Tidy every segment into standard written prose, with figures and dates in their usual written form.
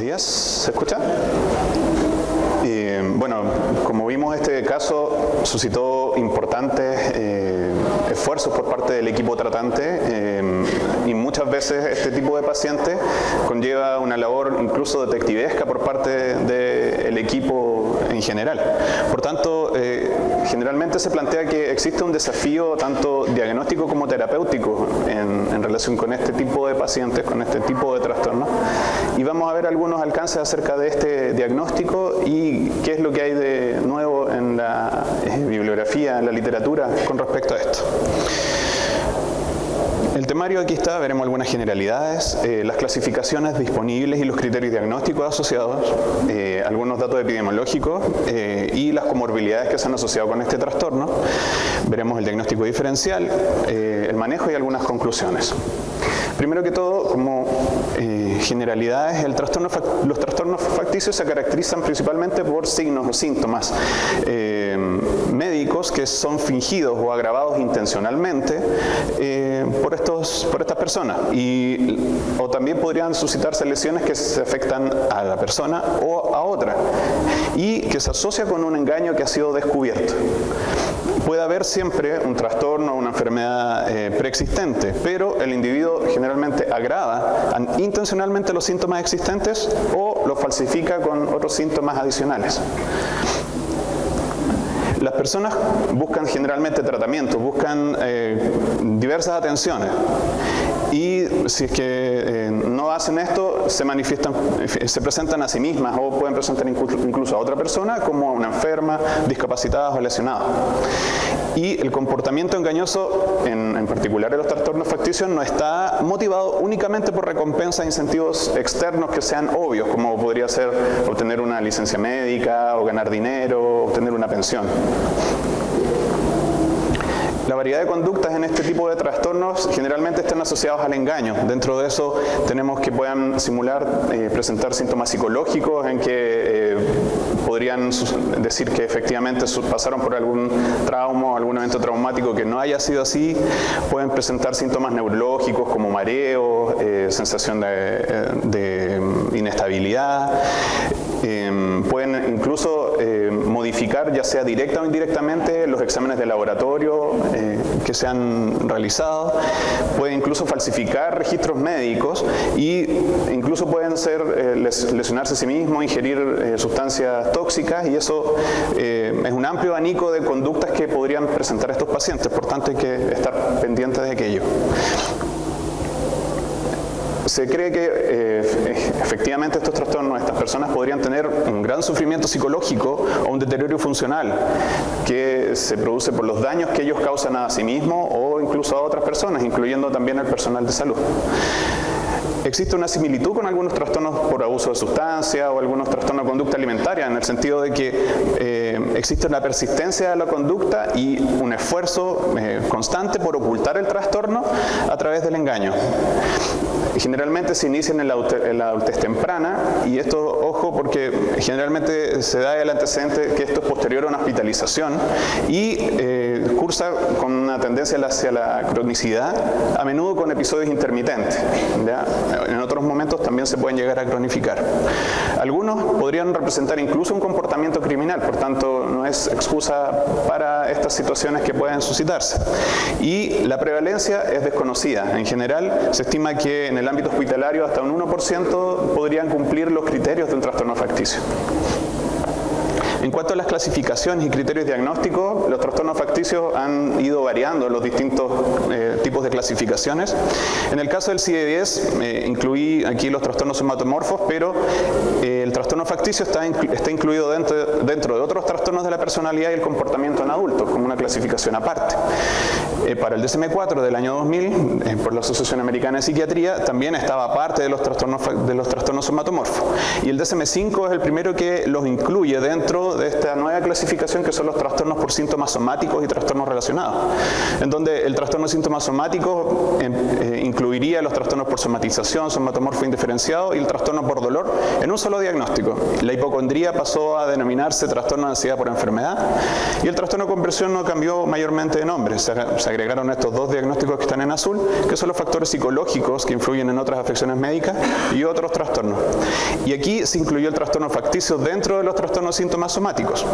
días. ¿Se escucha? Bueno, como vimos, este caso suscitó importantes esfuerzos por parte del equipo tratante y muchas veces este tipo de pacientes conlleva una labor incluso detectivesca por parte del equipo en general. Por tanto, generalmente se plantea que existe un desafío tanto diagnóstico como terapéutico en relación con este tipo de pacientes, con este tipo de trastornos. Y vamos a ver algunos alcances acerca de este diagnóstico y qué es lo que hay de nuevo en la bibliografía, en la literatura con respecto a esto. El temario aquí está, veremos algunas generalidades, las clasificaciones disponibles y los criterios diagnósticos asociados, algunos datos epidemiológicos y las comorbilidades que se han asociado con este trastorno. Veremos el diagnóstico diferencial, el manejo y algunas conclusiones. Primero que todo, como generalidades, los trastornos facticios se caracterizan principalmente por signos o síntomas médicos que son fingidos o agravados intencionalmente por estas personas o también podrían suscitarse lesiones que se afectan a la persona o a otra y que se asocia con un engaño que ha sido descubierto. Puede haber siempre un trastorno o una enfermedad preexistente, pero el individuo generalmente agrava intencionalmente los síntomas existentes o los falsifica con otros síntomas adicionales. Las personas buscan generalmente tratamiento, buscan diversas atenciones. Y si es que no hacen esto, se presentan a sí mismas o pueden presentar incluso a otra persona como una enferma, discapacitada o lesionada. Y el comportamiento engañoso, en particular en los trastornos facticios, no está motivado únicamente por recompensas e incentivos externos que sean obvios, como podría ser obtener una licencia médica o ganar dinero, obtener una pensión. La variedad de conductas en este tipo de trastornos generalmente están asociados al engaño. Dentro de eso tenemos que puedan simular, presentar síntomas psicológicos en que podrían decir que efectivamente pasaron por algún trauma o algún evento traumático que no haya sido así. Pueden presentar síntomas neurológicos como mareo, sensación de inestabilidad. Pueden incluso modificar, ya sea directa o indirectamente, los exámenes de laboratorio que se han realizado. Pueden incluso falsificar registros médicos e incluso pueden lesionarse a sí mismos, ingerir sustancias tóxicas, y eso es un amplio abanico de conductas que podrían presentar estos pacientes. Por tanto, hay que estar pendientes de aquello. Se cree que efectivamente estos trastornos, estas personas podrían tener un gran sufrimiento psicológico o un deterioro funcional que se produce por los daños que ellos causan a sí mismos o incluso a otras personas, incluyendo también al personal de salud. Existe una similitud con algunos trastornos por abuso de sustancias o algunos trastornos de conducta alimentaria, en el sentido de que existe una persistencia de la conducta y un esfuerzo constante por ocultar el trastorno a través del engaño. Generalmente se inician en la adultez temprana, y esto, ojo, porque generalmente se da el antecedente que esto es posterior a una hospitalización y cursa con una tendencia hacia la cronicidad, a menudo con episodios intermitentes, ¿ya? En otros momentos también se pueden llegar a cronificar. Algunos podrían representar incluso un comportamiento criminal, por tanto no es excusa para estas situaciones que pueden suscitarse. Y la prevalencia es desconocida. En general se estima que en el ámbito hospitalario hasta un 1% podrían cumplir los criterios de un trastorno facticio. En cuanto a las clasificaciones y criterios diagnósticos, los trastornos facticios han ido variando los distintos tipos de clasificaciones. En el caso del CIE-10, incluí aquí los trastornos somatomorfos, pero el trastorno facticio está incluido dentro de otros trastornos de la personalidad y el comportamiento en adultos, como una clasificación aparte. Para el DSM-4 del año 2000, por la Asociación Americana de Psiquiatría, también estaba parte de los trastornos somatomorfos. Y el DSM-5 es el primero que los incluye dentro dentro de esta nueva clasificación que son los trastornos por síntomas somáticos y trastornos relacionados, en donde el trastorno de síntomas somáticos incluiría los trastornos por somatización, somatomorfo indiferenciado y el trastorno por dolor en un solo diagnóstico. La hipocondría pasó a denominarse trastorno de ansiedad por enfermedad y el trastorno de conversión no cambió mayormente de nombre. Se agregaron estos dos diagnósticos que están en azul, que son los factores psicológicos que influyen en otras afecciones médicas y otros trastornos. Y aquí se incluyó el trastorno facticio dentro de los trastornos de síntomas somáticos.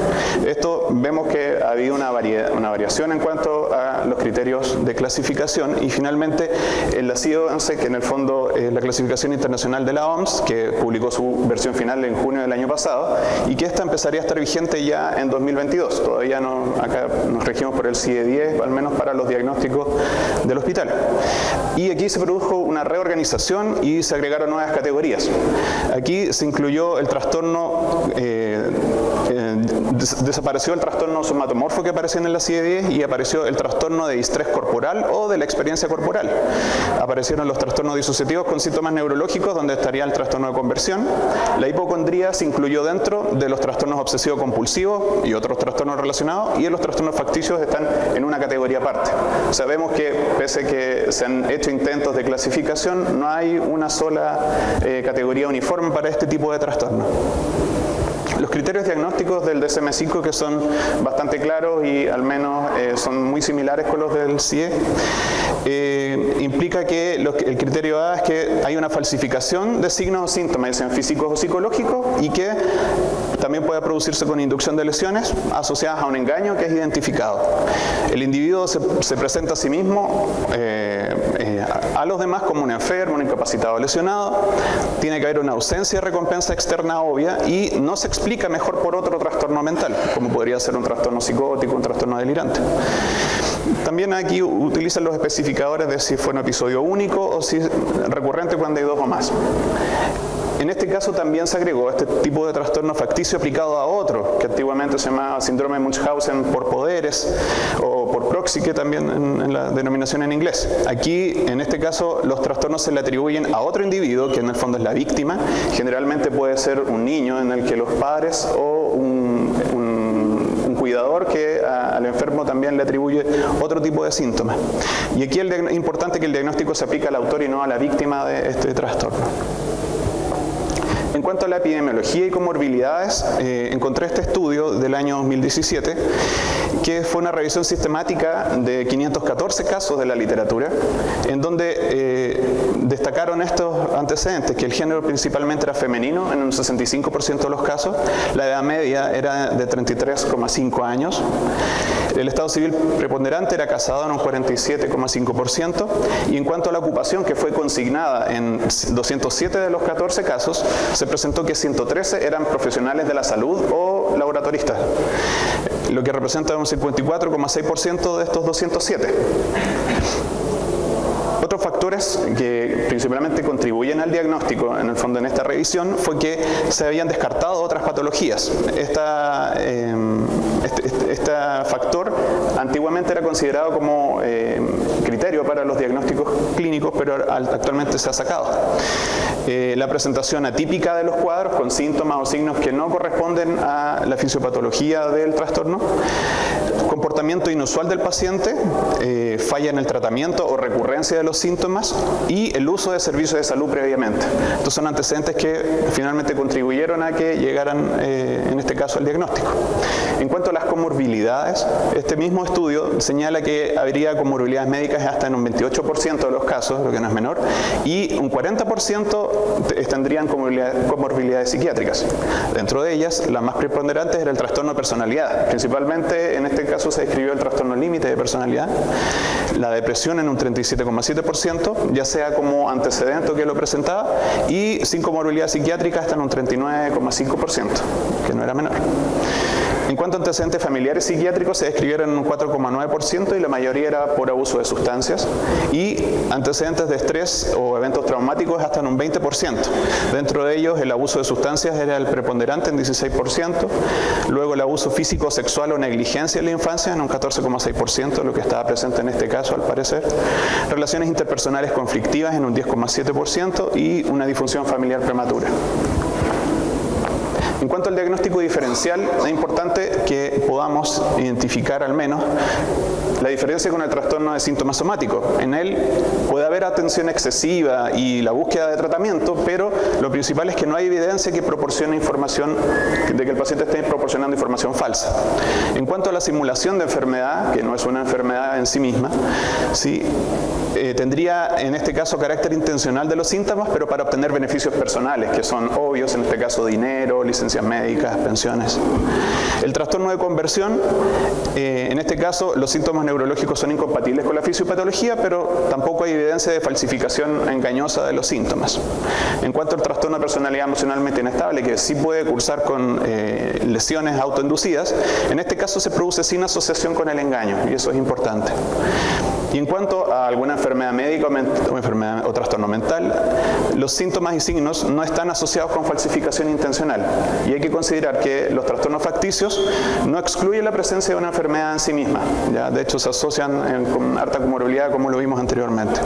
Esto vemos que ha habido una variación en cuanto a los criterios de clasificación y finalmente la CIE-11, que en el fondo es la clasificación internacional de la OMS, que publicó su versión final en junio del año pasado y que esta empezaría a estar vigente ya en 2022. Todavía no, acá nos regimos por el CIE-10, al menos para los diagnósticos del hospital. Y aquí se produjo una reorganización y se agregaron nuevas categorías. Aquí se incluyó el trastorno, desapareció el trastorno somatomorfo que aparecía en la CIE-10 y apareció el trastorno de distrés corporal o de la experiencia corporal. Aparecieron los trastornos disociativos con síntomas neurológicos, donde estaría el trastorno de conversión. La hipocondría se incluyó dentro de los trastornos obsesivo-compulsivos y otros trastornos relacionados, y los trastornos facticios están en una categoría aparte. Sabemos que pese a que se han hecho intentos de clasificación, no hay una sola categoría uniforme para este tipo de trastorno. Los criterios diagnósticos del DSM-5, que son bastante claros y al menos son muy similares con los del CIE, implica que el criterio A es que hay una falsificación de signos o síntomas, ya sean físicos o psicológicos, y que también puede producirse con inducción de lesiones asociadas a un engaño que es identificado. El individuo se presenta a sí mismo, a los demás como un enfermo, un incapacitado o lesionado. Tiene que haber una ausencia de recompensa externa obvia y no se explica mejor por otro trastorno mental, como podría ser un trastorno psicótico, un trastorno delirante. También aquí utilizan los especificadores de si fue un episodio único o si es recurrente cuando hay dos o más. En este caso también se agregó este tipo de trastorno facticio aplicado a otro, que antiguamente se llamaba síndrome de Munchausen por poderes o por proxy, que también en la denominación en inglés. Aquí, en este caso, los trastornos se le atribuyen a otro individuo, que en el fondo es la víctima. Generalmente puede ser un niño en el que los padres o un cuidador que al enfermo también le atribuye otro tipo de síntomas. Y aquí es importante que el diagnóstico se aplique al autor y no a la víctima de este trastorno. En cuanto a la epidemiología y comorbilidades, encontré este estudio del año 2017, que fue una revisión sistemática de 514 casos de la literatura, en donde destacaron estos antecedentes, que el género principalmente era femenino en un 65% de los casos, la edad media era de 33,5 años, el estado civil preponderante era casado en un 47,5%, y en cuanto a la ocupación, que fue consignada en 207 de los 14 casos, se presentó que 113 eran profesionales de la salud o laboratoristas, lo que representa un 54,6% de estos 207. Otros factores que principalmente contribuyen al diagnóstico, en el fondo en esta revisión, fue que se habían descartado otras patologías. Este factor antiguamente era considerado como criterio para los diagnósticos clínicos, pero actualmente se ha sacado. La presentación atípica de los cuadros con síntomas o signos que no corresponden a la fisiopatología del trastorno, comportamiento inusual del paciente, falla en el tratamiento o recurrencia de los síntomas y el uso de servicios de salud previamente. Estos son antecedentes que finalmente contribuyeron a que llegaran, en este caso, al diagnóstico. En cuanto a las comorbilidades, este mismo estudio señala que habría comorbilidades médicas hasta en un 28% de los casos, lo que no es menor, y un 40% tendrían comorbilidades psiquiátricas. Dentro de ellas, las más preponderantes era el trastorno de personalidad. Principalmente, en este caso, se describió el trastorno límite de personalidad, la depresión en un 37,7%, ya sea como antecedente o que lo presentaba, y sin comorbilidad psiquiátrica hasta en un 39,5%, que no era menor. En cuanto a antecedentes familiares psiquiátricos, se describieron en un 4,9% y la mayoría era por abuso de sustancias, y antecedentes de estrés o eventos traumáticos hasta en un 20%. Dentro de ellos, el abuso de sustancias era el preponderante en 16%, luego el abuso físico, sexual o negligencia en la infancia en un 14,6%, lo que estaba presente en este caso al parecer, relaciones interpersonales conflictivas en un 10,7% y una disfunción familiar prematura. En cuanto al diagnóstico diferencial, es importante que podamos identificar al menos la diferencia con el trastorno de síntomas somáticos. En él puede haber atención excesiva y la búsqueda de tratamiento, pero lo principal es que no hay evidencia que proporcione información, de que el paciente esté proporcionando información falsa. En cuanto a la simulación de enfermedad, que no es una enfermedad en sí misma, ¿sí? Tendría en este caso carácter intencional de los síntomas, pero para obtener beneficios personales, que son obvios, en este caso dinero, licencias médicas, pensiones. El trastorno de conversión, en este caso los síntomas neurológicos son incompatibles con la fisiopatología, pero tampoco hay evidencia de falsificación engañosa de los síntomas. En cuanto al trastorno de personalidad emocionalmente inestable, que sí puede cursar con lesiones autoinducidas, en este caso se produce sin asociación con el engaño, y eso es importante. Y en cuanto a alguna enfermedad médica o trastorno mental, los síntomas y signos no están asociados con falsificación intencional. Y hay que considerar que los trastornos facticios no excluyen la presencia de una enfermedad en sí misma. ¿Ya? De hecho, se asocian con harta comorbilidad, como lo vimos anteriormente.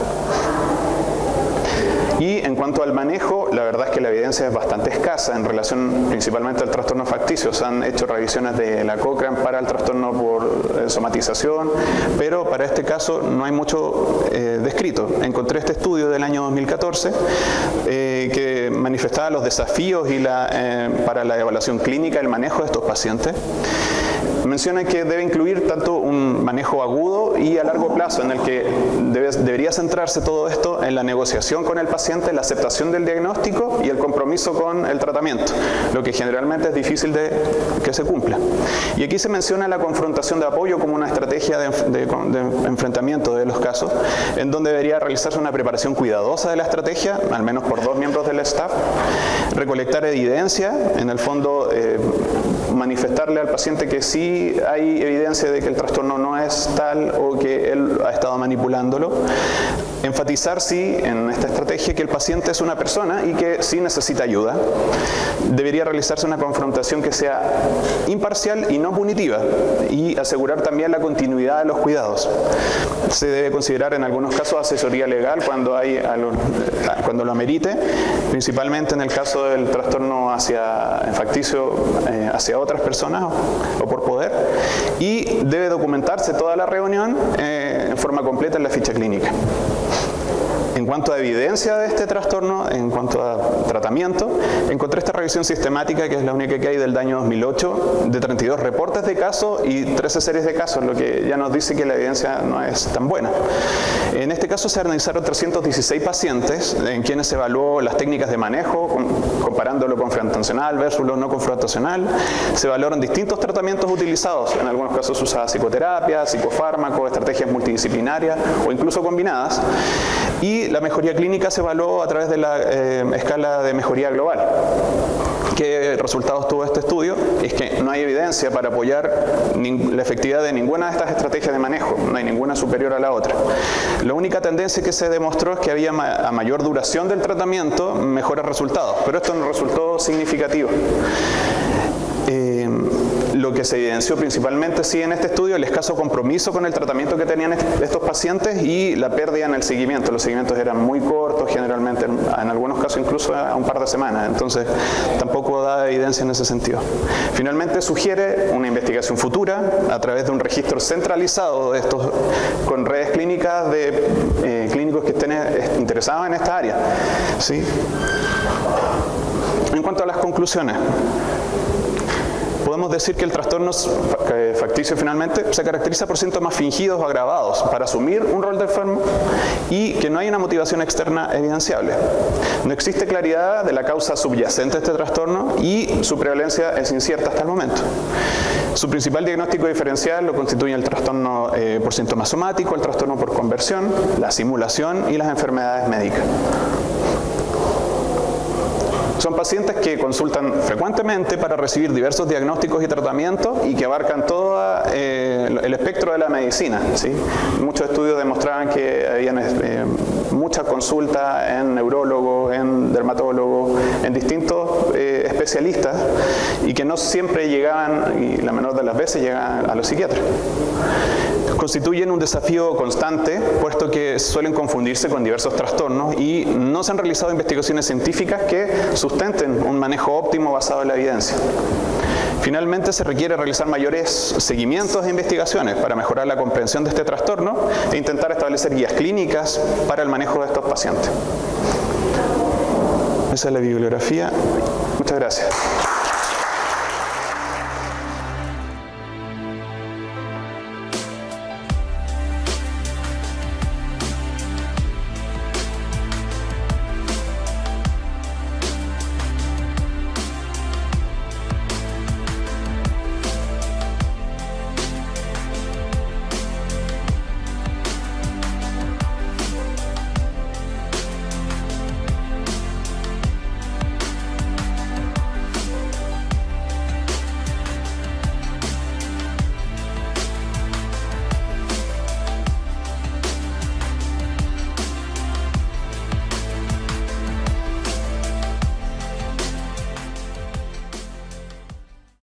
Y en cuanto al manejo, la verdad es que la evidencia es bastante escasa en relación principalmente al trastorno facticio. Se han hecho revisiones de la Cochrane para el trastorno por somatización, pero para este caso no hay mucho descrito. Encontré este estudio del año 2014 que manifestaba los desafíos para la evaluación clínica, el manejo de estos pacientes. Menciona que debe incluir tanto un manejo agudo y a largo plazo, en el que debería centrarse todo esto en la negociación con el paciente, la aceptación del diagnóstico y el compromiso con el tratamiento, lo que generalmente es difícil de que se cumpla. Y aquí se menciona la confrontación de apoyo como una estrategia de enfrentamiento de los casos, en donde debería realizarse una preparación cuidadosa de la estrategia, al menos por 2 miembros del staff, recolectar evidencia, en el fondo manifestarle al paciente que sí hay evidencia de que el trastorno no es tal o que él ha estado manipulándolo. Enfatizar, sí, en esta estrategia que el paciente es una persona y que sí necesita ayuda. Debería realizarse una confrontación que sea imparcial y no punitiva, y asegurar también la continuidad de los cuidados. Se debe considerar en algunos casos asesoría legal cuando lo amerite, principalmente en el caso del trastorno facticio hacia otras personas o por poder, y debe documentarse toda la reunión en forma completa en la ficha clínica. En cuanto a evidencia de este trastorno, en cuanto a tratamiento, encontré esta revisión sistemática, que es la única que hay del año 2008, de 32 reportes de casos y 13 series de casos, lo que ya nos dice que la evidencia no es tan buena. En este caso se analizaron 316 pacientes en quienes se evaluó las técnicas de manejo, comparándolo confrontacional versus lo no confrontacional. Se evaluaron distintos tratamientos utilizados, en algunos casos se usaba psicoterapia, psicofármaco, estrategias multidisciplinarias o incluso combinadas. Y la mejoría clínica se evaluó a través de la escala de mejoría global. ¿Qué resultados tuvo este estudio? Es que no hay evidencia para apoyar la efectividad de ninguna de estas estrategias de manejo, no hay ninguna superior a la otra. La única tendencia que se demostró es que había a mayor duración del tratamiento, mejores resultados, pero esto no resultó significativo. Lo que se evidenció principalmente sí en este estudio, el escaso compromiso con el tratamiento que tenían estos pacientes y la pérdida en el seguimiento. Los seguimientos eran muy cortos, generalmente en algunos casos incluso a un par de semanas, entonces tampoco da evidencia en ese sentido. Finalmente sugiere una investigación futura a través de un registro centralizado de estos, con redes clínicas de clínicos que estén interesados en esta área. ¿Sí? En cuanto a las conclusiones, podemos decir que el trastorno facticio finalmente se caracteriza por síntomas fingidos o agravados para asumir un rol de enfermo y que no hay una motivación externa evidenciable. No existe claridad de la causa subyacente de este trastorno y su prevalencia es incierta hasta el momento. Su principal diagnóstico diferencial lo constituye el trastorno por síntoma somático, el trastorno por conversión, la simulación y las enfermedades médicas. Son pacientes que consultan frecuentemente para recibir diversos diagnósticos y tratamientos y que abarcan todo el espectro de la medicina, ¿sí? Muchos estudios demostraban que había muchas consultas en neurólogos, en dermatólogos, en distintos especialistas y que no siempre llegaban, y la menor de las veces llegaban a los psiquiatras. constituyen un desafío constante, puesto que suelen confundirse con diversos trastornos y no se han realizado investigaciones científicas que sustenten un manejo óptimo basado en la evidencia. Finalmente, se requiere realizar mayores seguimientos e investigaciones para mejorar la comprensión de este trastorno e intentar establecer guías clínicas para el manejo de estos pacientes. Esa es la bibliografía. Muchas gracias.